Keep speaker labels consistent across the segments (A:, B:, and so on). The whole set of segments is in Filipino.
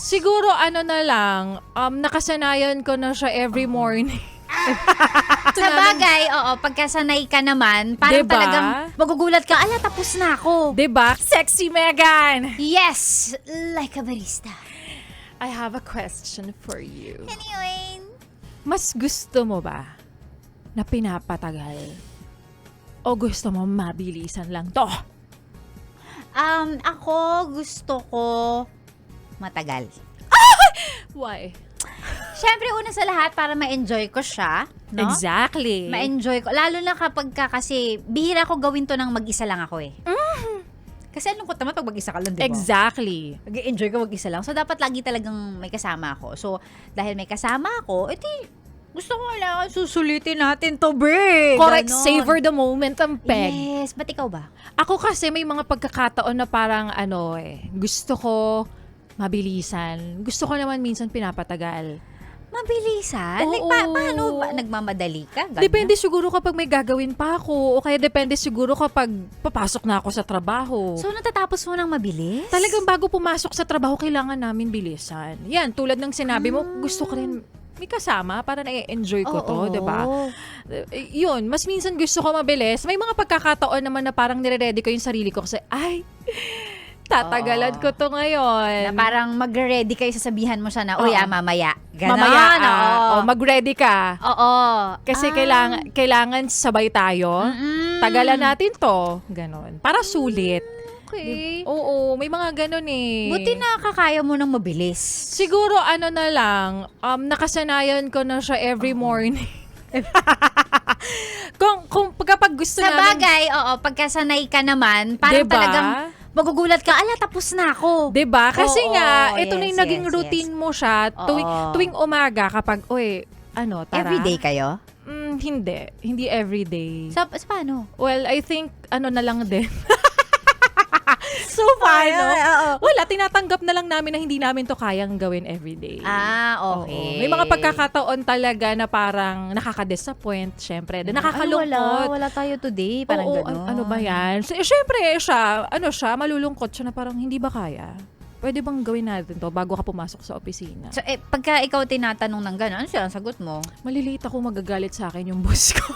A: Siguro ano na lang, nakasanayan ko na siya every morning.
B: Sa bagay, oo, pagkasanay ka naman, parang
A: Diba?
B: talagang magugulat ka, ala, tapos na ako.
A: 'Di ba? Sexy Megan!
B: Yes, like a barista.
A: I have a question for you.
B: Anyway,
A: Mas gusto mo ba na pinapatagal? O gusto mo mabilisan lang to?
B: ako gusto ko matagal.
A: Why?
B: Siyempre, una sa lahat, para ma-enjoy ko siya, no?
A: Exactly.
B: Ma-enjoy ko. Lalo na kapag kasi, bihira ko gawin to ng mag-isa lang ako eh. Kasi anong naman pag mag-isa ka lang, di ba?
A: Exactly.
B: Mag-enjoy ka mag-isa lang. So, dapat lagi talagang may kasama ako. So, dahil may kasama ako, edi, gusto ko lang, susulitin natin to, bre.
A: Correct.
B: Ganon.
A: Savor the moment ang peg.
B: Yes. Ba't ikaw ba?
A: Ako kasi may mga pagkakataon na parang gusto ko mabilisan. Gusto ko naman minsan pinapatagal.
B: Mabilisan?
A: Oo.
B: Like, paano ba? Nagmamadali ka? Ganyan?
A: Depende siguro kapag may gagawin pa ako o kaya depende siguro kapag papasok na ako sa trabaho.
B: So, natatapos mo ng mabilis?
A: Talagang bago pumasok sa trabaho, kailangan namin bilisan. Yan, tulad ng sinabi mo, gusto ko rin may kasama para na-enjoy ko to,
B: Oo.
A: 'di ba? Yun, mas minsan gusto ko mabilis. May mga pagkakataon naman na parang nire-ready ko yung sarili ko kasi, tatagalan ko to ngayon.
B: Na parang mag-ready kayo, sasabihan mo siya na, uy,
A: Oo.
B: mamaya. Ganon.
A: Mamaya,
B: oo.
A: mag-ready ka.
B: Oo.
A: Kasi kailangan sabay tayo.
B: Mm-mm.
A: Tagalan natin to. Ganon. Para sulit.
B: Okay.
A: Oo, may mga ganon eh.
B: Buti na kakaya mo ng mabilis.
A: Siguro ano na lang, nakasanayan ko na siya every morning. kung kapag gusto
B: Sa
A: namin,
B: bagay, oo, pagkasanay ka naman, parang
A: Diba?
B: talagang magugulat ka, ala, tapos na ako.
A: 'di ba? Kasi
B: Oo,
A: nga ito na
B: yes,
A: yung naging
B: yes,
A: routine
B: yes.
A: mo siya tuwing umaga kapag tara.
B: Everyday kayo?
A: Hindi everyday.
B: Sa paano?
A: Well, I think na lang din. So
B: Paano?
A: paano? Wala, tinatanggap na lang namin na hindi namin to kayang gawin everyday.
B: Okay.
A: Oo. May mga pagkakataon talaga na parang nakaka-disappoint, syempre. Nakakalungkot.
B: Wala tayo today. Parang
A: Oo,
B: gano'n.
A: ano ba yan? Syempre, siya, malulungkot siya na parang hindi ba kaya? Pwede bang gawin natin to bago ka pumasok sa opisina?
B: So, pagka ikaw tinatanong ng gano'n, ano siya ang sagot mo?
A: Malilate ako, magagalit sa akin yung boss ko.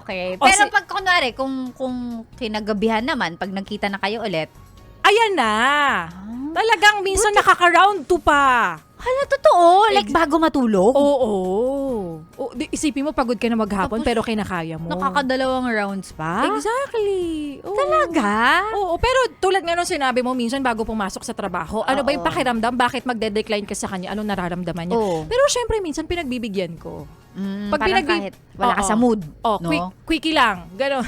B: Okay.
A: O,
B: Pero pag kunwari, kung kinagabihan naman, pag nagkita na kayo ulit,
A: Ayan na! Talagang minsan nakaka-round 2 pa.
B: hala, totoo. Like, bago matulog?
A: Oo. Isipin mo, pagod ka na maghapon,
B: Tapos,
A: pero kinakaya mo.
B: Nakakadalawang rounds pa?
A: Exactly. Oo.
B: Talaga?
A: Oo, pero tulad nga nung sinabi mo, minsan bago pumasok sa trabaho, ano ba yung pakiramdam? Bakit magde-decline ka sa kanya? Anong nararamdaman niya?
B: Oo.
A: Pero syempre, minsan pinagbibigyan ko. Pag
B: Parang kahit wala ka sa mood.
A: Oh,
B: no?
A: quickie lang. Ganon.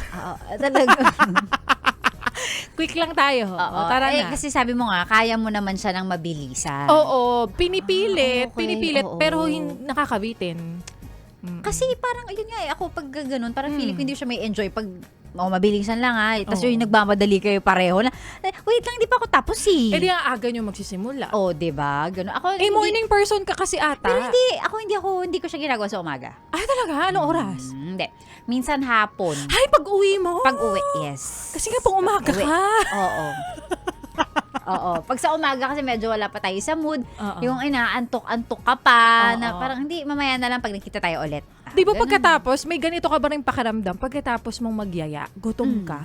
B: Talaga.
A: Quick lang tayo. Tara na.
B: Kasi sabi mo nga, kaya mo naman siya ng mabilisan.
A: Oo, pinipilit.
B: Okay,
A: Pinipilit,
B: oo.
A: pero nakakabitin.
B: Kasi parang, ayun nga, ako pag ganun, parang feeling ko hindi siya may enjoy pag mabilisan lang Tapos
A: Oo.
B: yung nagmamadali kayo pareho na, wait lang, hindi pa ako tapos
A: Eh di ang aga nyo magsisimula.
B: diba? Ganun. Ako,
A: Morning person ka kasi ata.
B: Pero hindi ko siya ginagawa sa umaga.
A: Ay, talaga? Anong oras?
B: Hindi. Minsan hapon.
A: Ay, pag-uwi mo?
B: Pag uwi, yes.
A: Kasi nga pang umaga
B: Pag-uwi.
A: ka.
B: Oo. Pag sa umaga kasi medyo wala pa tayo sa mood.
A: Oo.
B: Yung inaantok-antok ka pa,
A: Oo.
B: na parang hindi, mamaya na lang pag nakita tayo ulit.
A: Di ba
B: Ganun.
A: pagkatapos, may ganito ka ba rin pakiramdam? Pagkatapos mong magyaya, gutom ka.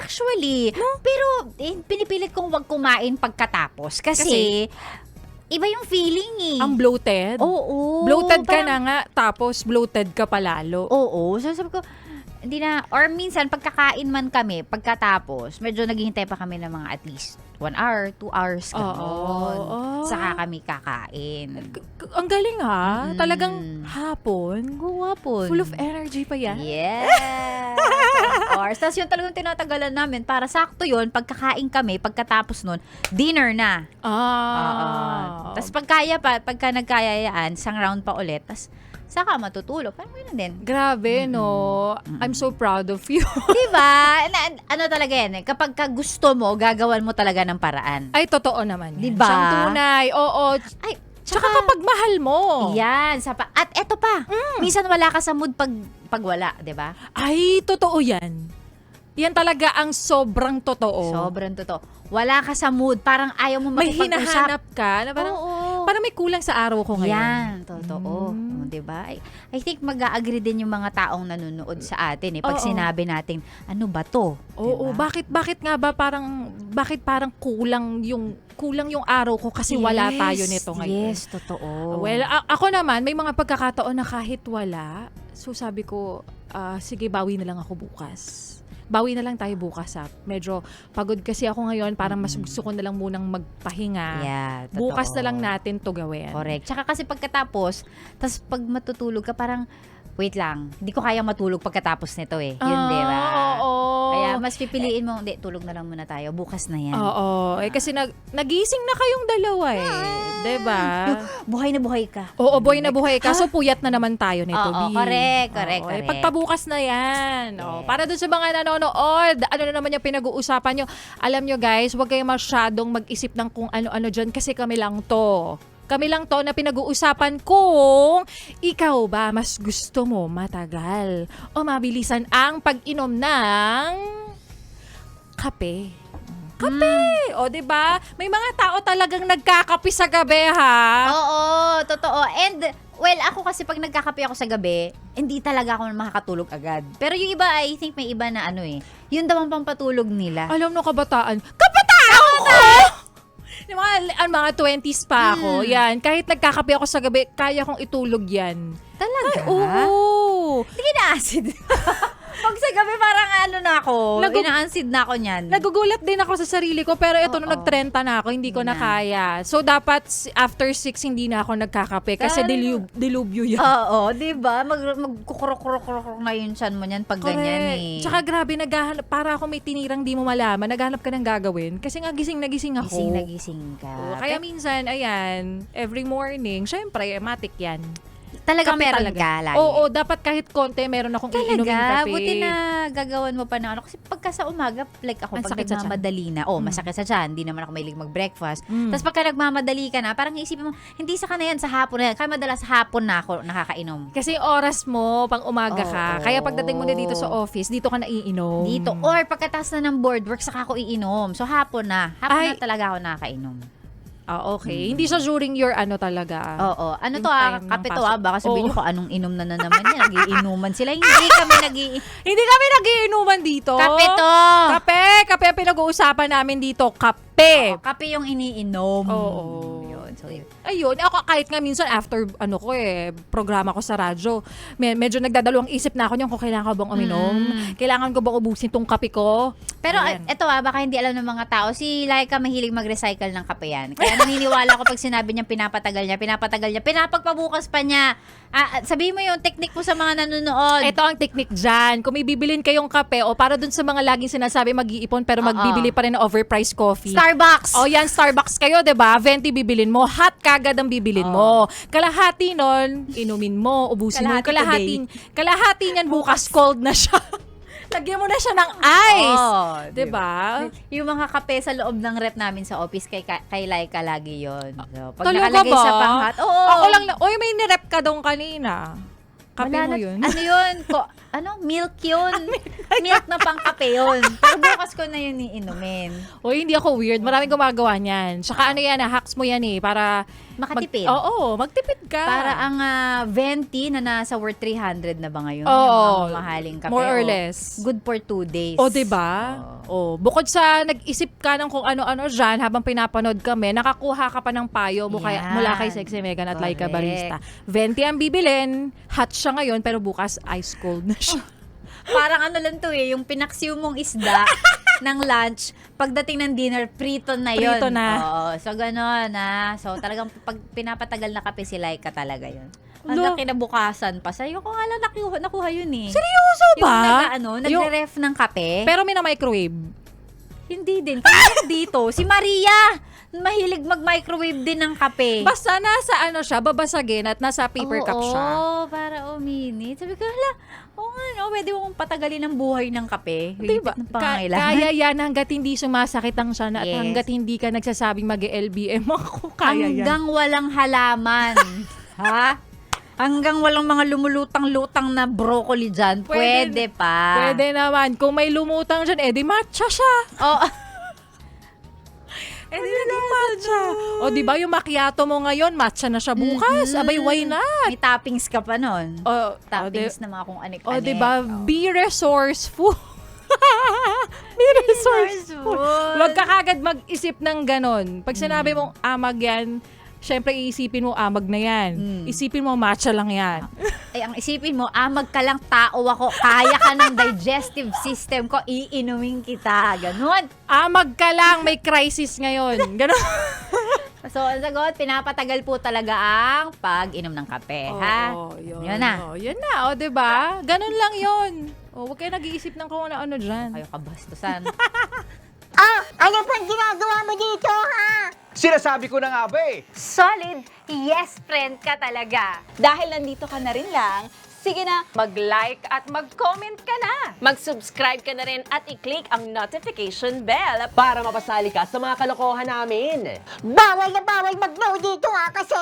B: Actually, pero pinipilit kong wag kumain pagkatapos. Kasi iba yung feeling eh.
A: Ang bloated.
B: Oo.
A: Bloated ka
B: parang-
A: na nga, tapos bloated ka palalo.
B: Oo. So sabi ko, hindi na, or minsan pagkakain man kami, pagkatapos, medyo naghihintay pa kami ng mga at least 1 hour, 2 hours, gano'n.
A: Oo.
B: Saka kami kakain.
A: Ang galing ha. Talagang hapon.
B: Guwapon.
A: Full of energy pa yan.
B: Yes! Or, tapos yun talagang tinatagalan namin para sakto yun, pagkakain kami, pagkatapos nun, dinner na. Tapos pagka nagkayayaan, isang round pa ulit, tapos saka matutulog. Parang gano'n din.
A: Grabe, no? I'm so proud of you.
B: Diba? Ano talaga yan eh, kapag ka gusto mo, gagawan mo talaga ng paraan.
A: Ay, totoo naman yan.
B: Diba?
A: Siyang tunay. Oo.
B: Ay,
A: Tsaka kapag mahal mo.
B: yan. At eto pa, minsan wala ka sa mood pag wala, diba?
A: Ay, totoo yan. Yan talaga ang sobrang totoo.
B: Sobrang totoo. Wala ka sa mood. Parang ayaw mo
A: May
B: makipag-usap.
A: hinahanap ka na parang,
B: Oo.
A: parang may kulang sa araw ko ngayon.
B: Yan, totoo. Diba? I think mag-a-agree din yung mga taong nanonood sa atin pag sinabi natin, ano ba to?
A: Oo,
B: Diba?
A: bakit nga ba bakit parang kulang yung araw ko kasi wala tayo nito ngayon.
B: Yes, totoo.
A: Well, ako naman may mga pagkakataon na kahit wala, so sabi ko, sige, bawi na lang ako bukas. Bawi na lang tayo bukas. Medyo pagod kasi ako ngayon, parang mas gusto ko na lang munang magpahinga.
B: Yeah, totoo.
A: Bukas na lang natin to gawin.
B: Correct. Tsaka kasi pagkatapos, tas pag matutulog ka, parang, wait lang, hindi ko kaya matulog pagkatapos nito eh. Yun, di ba?
A: Oo.
B: Kaya mas pipiliin mo, hindi, tulog na lang muna tayo. Bukas na yan.
A: Oo. Kasi nagising na kayong dalawa eh. Diba?
B: Buhay na buhay ka.
A: Oo, buhay na buhay ka. So, puyat na naman tayo nito,
B: Oo,
A: B.
B: correct.
A: Pagpabukas na yan.
B: Yes.
A: Para dun sa mga nanonood, ano na naman yung pinag-uusapan nyo. Alam nyo guys, huwag kayong masyadong mag-isip ng kung ano-ano dyan kasi kami lang to. Kami lang to na pinag-uusapan kung ikaw ba mas gusto mo matagal o mabilisan ang pag-inom ng kape. Kape! O, diba? May mga tao talagang nagkakape sa gabi, ha?
B: Oo, totoo. And, well, ako kasi pag nagkakape ako sa gabi, hindi talaga ako makakatulog agad. Pero yung iba, I think may iba na yun daw ang pampatulog nila.
A: Alam no, kabataan ko! Yung mga 20s pa ako, yan. Kahit nagkakape ako sa gabi, kaya kong itulog yan.
B: Talaga?
A: Oo!
B: Hindi na-acid. Pag sa gabi, parang na ako. Ina-acid na ako niyan.
A: Nagugulat din ako sa sarili ko, pero ito nung nag-30 na ako, hindi ko na kaya. So, dapat after 6, hindi na ako nagkakape kasi dilubyo yan.
B: Oo, diba? Magkukurok-kurok na yun siyan mo niyan pag ganyan eh.
A: Tsaka grabe, naghahanap, para ako may tinirang di mo malaman, naghahanap ka ng gagawin. Kasi nga gising na gising ako.
B: Gising na gising ka.
A: Kaya minsan, ayan, every morning, syempre, matik yan.
B: Talagang
A: Kape
B: meron ka lagi.
A: Oo, dapat kahit konti, meron akong iinuming kape.
B: Buti na gagawan mo pa ng Kasi pagka sa umaga, like ako,
A: Ang
B: pag
A: sakit sa
B: nagmamadali na, masakit sa tiyan, hindi naman ako mahilig mag-breakfast. Tapos pagka nagmamadali ka na, parang isipin mo, hindi sa na yan, sa hapon na yan. Kaya madalas sa hapon na ako nakakainom.
A: Kasi oras mo, pang umaga ka. Kaya pagdating mo na dito sa office, dito ka na iinom.
B: Dito. Or pagkatapos na ng board work, saka ako iinom. So hapon na. Hapon na talaga ako nakakainom.
A: Okay. Hindi siya during your talaga.
B: Oo. Ano
A: Yung
B: to
A: time ng
B: kape to
A: pasok.
B: baka sabihin nyo kung anong inom na naman yan. Nag-iinuman sila. Hindi kami
A: Hindi kami nagiinuman dito.
B: Kape to!
A: Kape ang pinag-uusapan namin dito. Kape.
B: Kape yung iniinom.
A: Oo.
B: Yun. So, yun.
A: Ayun, ako kahit nga minsan after programa ko sa radyo, medyo nagdadalawang isip na ako niyan kung kailangan ko bang uminom, kailangan ko bang ubusin tong kape ko.
B: Pero
A: Ayan.
B: eto baka hindi alam ng mga tao, si Laika mahilig mag-recycle ng kape yan. Kaya naniniwala ko pag sinabi niya pinapatagal niya, pinapagpabukas pa niya. Sabihin mo yung technique mo sa mga nanonood.
A: Ito ang technique dyan. Kung may bibilin kayong kape o para dun sa mga laging sinasabi mag-iipon pero magbibili pa rin ng overpriced coffee.
B: Starbucks!
A: O yan, Starbucks kayo, 'di ba? 20 bibilin mo, hot kagad ang bibilin mo. Kalahati nun, inumin mo, ubusin mo. Kalahati niyan bukas cold na siya. Lagyan mo na siya ng ice.
B: Oh,
A: 'Di ba?
B: Yung mga kape sa loob ng rep namin sa office kay Laika lagi yon. So, pag
A: Talaga
B: nakalagay
A: ba?
B: sa panghat, oo.
A: Ako lang may nirep ka doon kanina. Kape
B: Wala
A: mo
B: na-
A: yun.
B: Ano yun? Milk yun. Milk na pang kape yun. Pero bukas ko na yun iinumin.
A: Hindi ako weird. Maraming gumagawa niyan. Tsaka hacks mo yan para
B: Makatipid.
A: Magtipid ka.
B: Para ang venti na nasa worth 300 na ba ngayon?
A: Oo.
B: Yung mga mahaling kape.
A: More or less.
B: Good for 2 days.
A: Diba? Bukod sa nag-isip ka ng kung ano-ano dyan habang pinapanood kami, nakakuha ka pa ng payo mula kay Sexy Megan at Laika Barista. 20 ang bibilin, hot siya ngayon, pero bukas ice cold na siya.
B: Parang lang to yung pinaksiw mong isda ng lunch, pagdating ng dinner, prito na yun.
A: Prito na.
B: Oo, so gano'n So talagang pag pinapatagal na kape si Laika talaga yun. Hanggang kinabukasan pa. Sa'yo ko nga lang nakuha yun eh.
A: Seryoso ba?
B: Yung nagre-ref ng kape.
A: Pero may na-microwave.
B: Hindi din. Kaya dito, si Maria, mahilig mag-microwave din ng kape.
A: Basta nasa siya, babasagin at nasa paper cup siya.
B: Oo, para uminit. Sabi ko, pwede mo kong patagalin ang buhay ng kape.
A: Diba? Kaya yan hanggat hindi sumasakit ang siya at
B: Yes.
A: hanggat hindi ka nagsasabing mag-LBM ako. Kaya yan.
B: Hanggang walang halaman. Ha? Hanggang walang mga lumulutang-lutang na broccoli dyan, pwede pa.
A: Pwede naman. Kung may lumutang dyan, edi matcha siya.
B: Oh,
A: Edi naging matcha. O, di ba yung macchiato mo ngayon, matcha na siya bukas. Abay, why not?
B: may toppings ka pa nun.
A: O,
B: Toppings na mga kung anik-anik.
A: o, di ba? Be resourceful. Be resourceful. Huwag ka kagad mag-isip ng ganon. Pag sinabi mong amag yan, syempre iisipin mo amag na yan. Isipin mo matcha lang yan.
B: Ay, ang isipin mo, amag ka lang, tao ako, kaya ka ng digestive system ko, iinumin kita. Ganon.
A: Amag ka lang, may crisis ngayon. Ganon.
B: So, ang sagot, pinapatagal po talaga ang pag-inom ng kape, ha? Yun na.
A: Yun na, o, diba? Ganon lang yun. O, huwag kayo nag-iisip ng kung ano-ano dyan.
B: Kayo kabastusan.
C: Ano pang ginagawa mo dito, ha?
D: Sinasabi ko na nga ba eh.
E: Solid yes friend ka talaga. Dahil nandito ka na rin lang, sige na, mag-like at mag-comment ka na. Mag-subscribe ka na rin at i-click ang notification bell
D: Para mapasali ka sa mga kalokohan namin.
C: Bawal na bawal mag-no dito, ha? Kasi